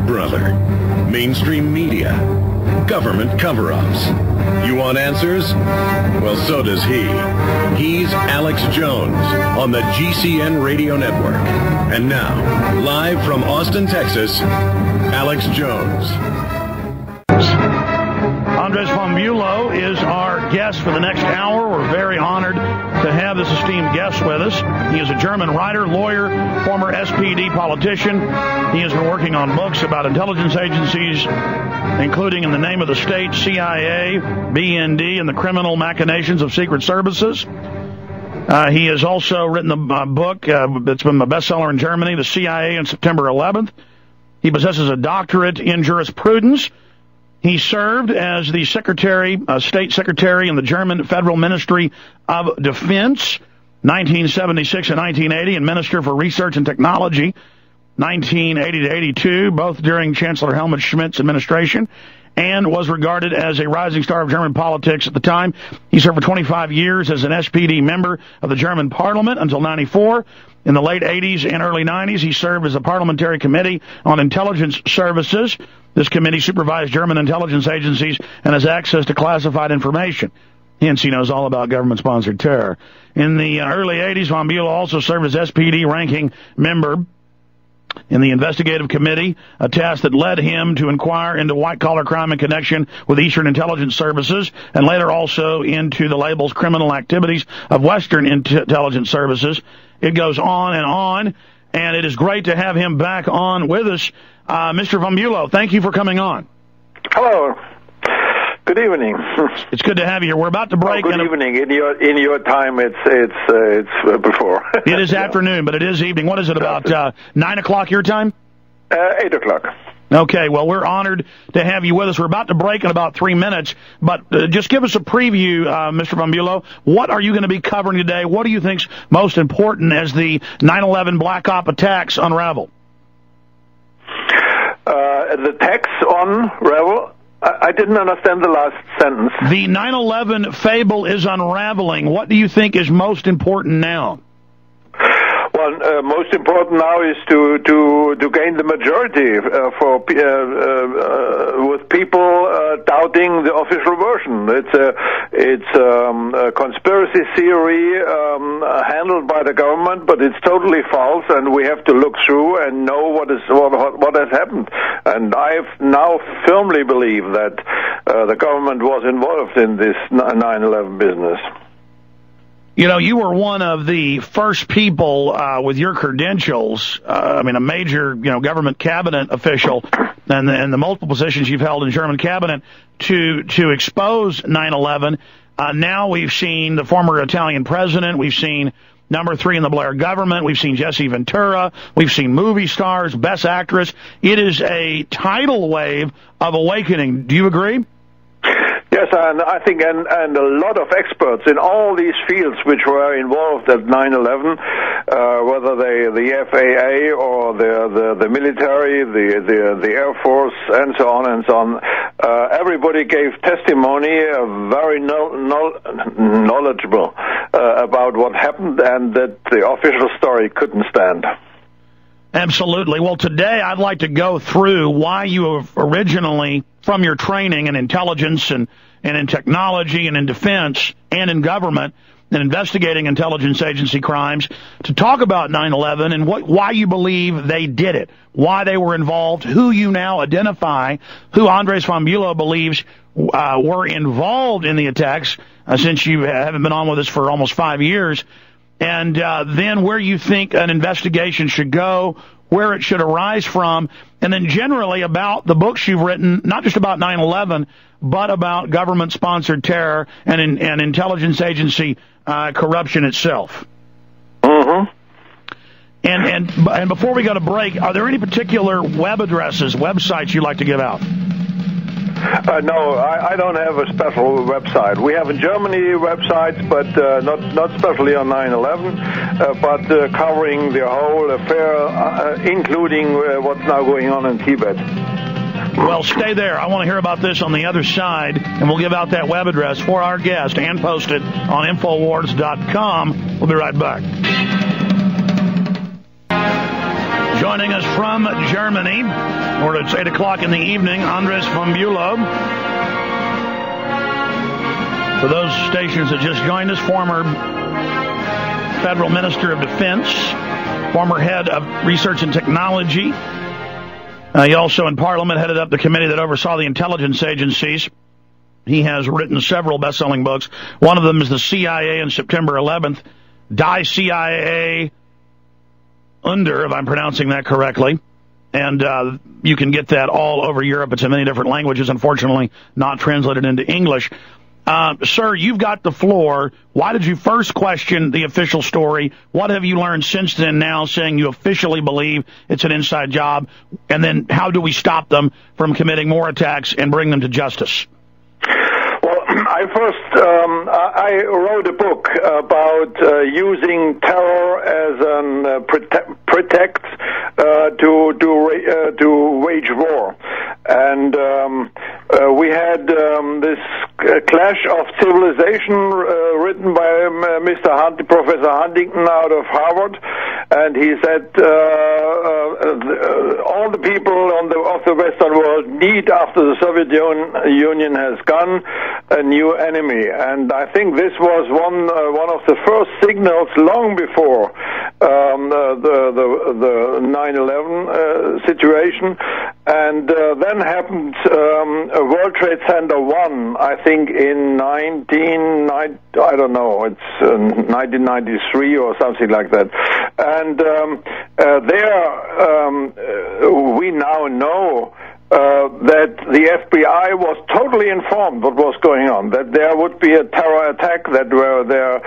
Brother. Mainstream media. Government cover-ups. You want answers? Well, so does he. He's Alex Jones on the GCN Radio Network. And now, live from Austin, Texas, Alex Jones. Andreas von Bulow is our guest for the next hour. We're very honored to have this esteemed guest with us. He is a German writer, lawyer, former SPD politician. He has been working on books about intelligence agencies, including In the Name of the State, CIA, BND, and the criminal machinations of secret services. He has also written a book that's been a bestseller in Germany, The CIA on September 11th. He possesses a doctorate in jurisprudence. He served as the state secretary in the German Federal Ministry of Defense, 1976 and 1980, and Minister for Research and Technology, 1980 to 82, both during Chancellor Helmut Schmidt's administration, and was regarded as a rising star of German politics at the time. He served for 25 years as an SPD member of the German parliament until 94. In the late 80s and early 90s, he served as a parliamentary committee on intelligence services. This committee supervised German intelligence agencies and has access to classified information. Hence, he knows all about government-sponsored terror. In the early 80s, von Bulow also served as SPD ranking member in the investigative committee, a task that led him to inquire into white-collar crime in connection with Eastern intelligence services, and later also into the labels criminal activities of Western intelligence services. It goes on, and it is great to have him back on with us. Mr. von Bulow, thank you for coming on. Hello. Good evening. It's good to have you here. We're about to break. Good evening. In your time, it's before. It is afternoon, but it is evening. What is it, about 9 o'clock your time? 8 o'clock. Okay, well, we're honored to have you with us. We're about to break in about 3 minutes, but just give us a preview, Mr. von Bulow. What are you going to be covering today? What do you think's most important as the 9/11 Black Op attacks unravel? The attacks unravel? I didn't understand the last sentence. The 9/11 fable is unraveling. What do you think is most important now? Well, most important now is to gain the majority with people doubting the official version. It's a conspiracy theory handled by the government, but it's totally false, and we have to look through and know what has happened. And I now firmly believe that the government was involved in this 9/11 business. You know, you were one of the first people with your credentials, a major, government cabinet official, and the multiple positions you've held in German cabinet to expose 9/11. Now we've seen the former Italian president. We've seen number 3 in the Blair government. We've seen Jesse Ventura. We've seen movie stars, best actress. It is a tidal wave of awakening. Do you agree? Yes, and I think and a lot of experts in all these fields which were involved at 9/11, whether the FAA or the military, the Air Force, and so on, everybody gave testimony, very knowledgeable about what happened, and that the official story couldn't stand. Absolutely. Well, today I'd like to go through why you have originally, from your training in intelligence and in technology and in defense and in government and investigating intelligence agency crimes, to talk about 9/11 and why you believe they did it, why they were involved, who you now identify, who Andreas von Bulow believes were involved in the attacks, since you haven't been on with us for almost 5 years, and then where you think an investigation should go, where it should arise from, and then generally about the books you've written, not just about 9/11, but about government-sponsored terror and intelligence agency corruption itself. Mm-hmm. And before we go to break, are there any particular web addresses, websites you'd like to give out? No, I don't have a special website. We have in Germany websites, but not especially on 9/11, but covering the whole affair, including what's now going on in Tibet. Well, stay there. I want to hear about this on the other side, and we'll give out that web address for our guest and post it on Infowars.com. We'll be right back. Joining us from Germany, or it's 8 o'clock in the evening, Andreas from Bulow. For those stations that just joined us, former Federal Minister of Defense, former head of Research and Technology. He also in Parliament headed up the committee that oversaw the intelligence agencies. He has written several best-selling books. One of them is The CIA on September 11th, Die CIA Under, if I'm pronouncing that correctly. And you can get that all over Europe. It's in many different languages, unfortunately not translated into English. Sir, you've got the floor. Why did you first question the official story? What have you learned since then now, saying you officially believe it's an inside job? And then how do we stop them from committing more attacks and bring them to justice? Well, I wrote a book about using terror as a pretext to wage war, and we had this clash of civilization written by Professor Huntington out of Harvard, and he said all the people of the Western world need, after the Soviet Union has gone, a new enemy. And I think this was one of the first signals long before the 9/11 situation. And then happened World Trade Center 1, I think in 1993 or something like that. And we now know that the FBI was totally informed what was going on, that there would be a terror attack, that were there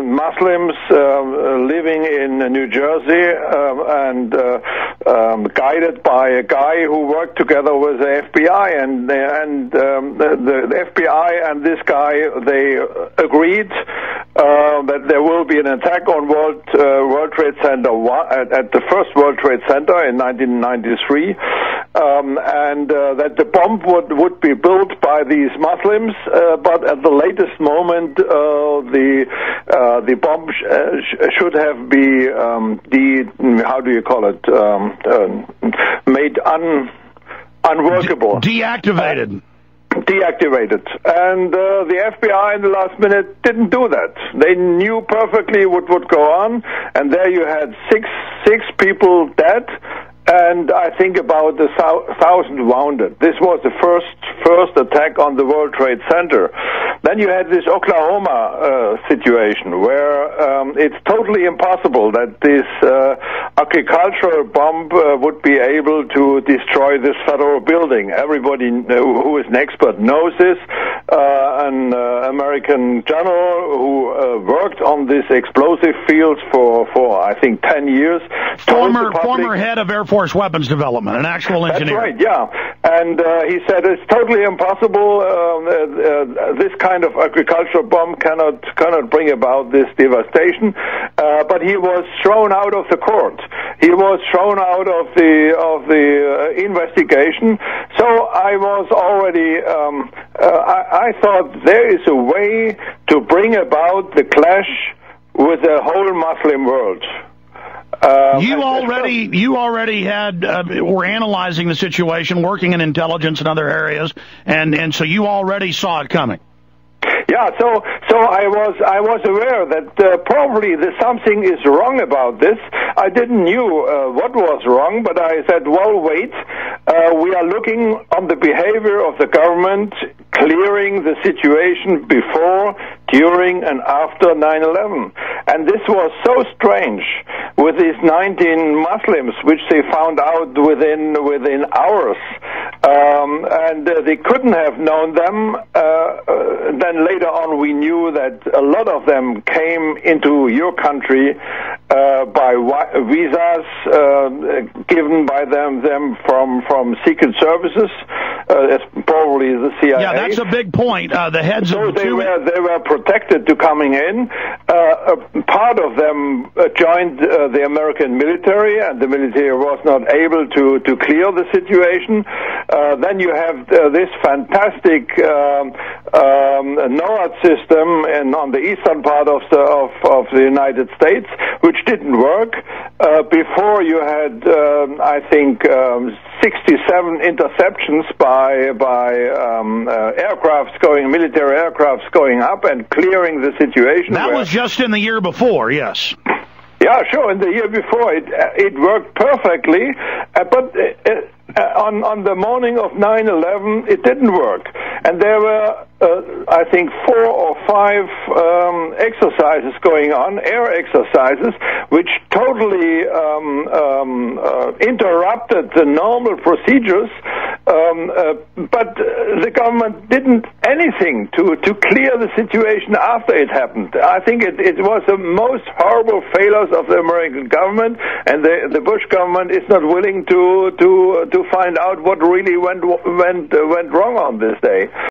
Muslims living in New Jersey and guided by a guy who worked together with the FBI, and the FBI and this guy, they agreed that there will be an attack on World Trade Center 1, at the first World Trade Center in 1993. And that the bomb would be built by these Muslims, but at the latest moment, the bomb should have been made unworkable, deactivated. Deactivated, and the FBI in the last minute didn't do that. They knew perfectly what would go on, and there you had six people dead, and I think about 1,000 wounded. This was the first attack on the World Trade Center. Then you had this Oklahoma situation where it's totally impossible that this agricultural bomb would be able to destroy this federal building. Everybody who is an expert knows this. An American general who worked on this explosive fields for I think 10 years. Former head of Air Force Weapons Development, an actual engineer. That's right, yeah. And he said it's totally impossible. This kind of agricultural bomb cannot bring about this devastation. But he was thrown out of the court. He was thrown out of the investigation. So I was already. I thought there is a way to bring about the clash with the whole Muslim world. You already were analyzing the situation, working in intelligence and other areas, and so you already saw it coming. Yeah, so I was aware that probably something is wrong about this. I didn't knew what was wrong, but I said, well, wait, we are looking on the behavior of the government clearing the situation before, during, and after 9/11. And this was so strange with these 19 Muslims, which they found out within hours, and they couldn't have known them. Then later on, we knew that a lot of them came into your country by visas given by them from secret services, probably the CIA. Yeah, that's a big point. The heads so of the they were protected to coming in. Part of them joined the American military, and the military was not able to clear the situation. Then you have this fantastic NOAD system on the eastern part of the United States, which didn't work. Before you had, I think, 67 interceptions by military aircrafts going up and clearing the situation. That was just in the year before, yes. Yeah, sure. In the year before, it worked perfectly, but on the morning of 9/11, it didn't work. And there were, I think, 4 or 5 exercises going on, air exercises, which totally interrupted the normal procedures. But the government didn't anything to clear the situation after it happened. I think it was the most horrible failures of the American government, and the Bush government is not willing to find out what really went wrong on this day.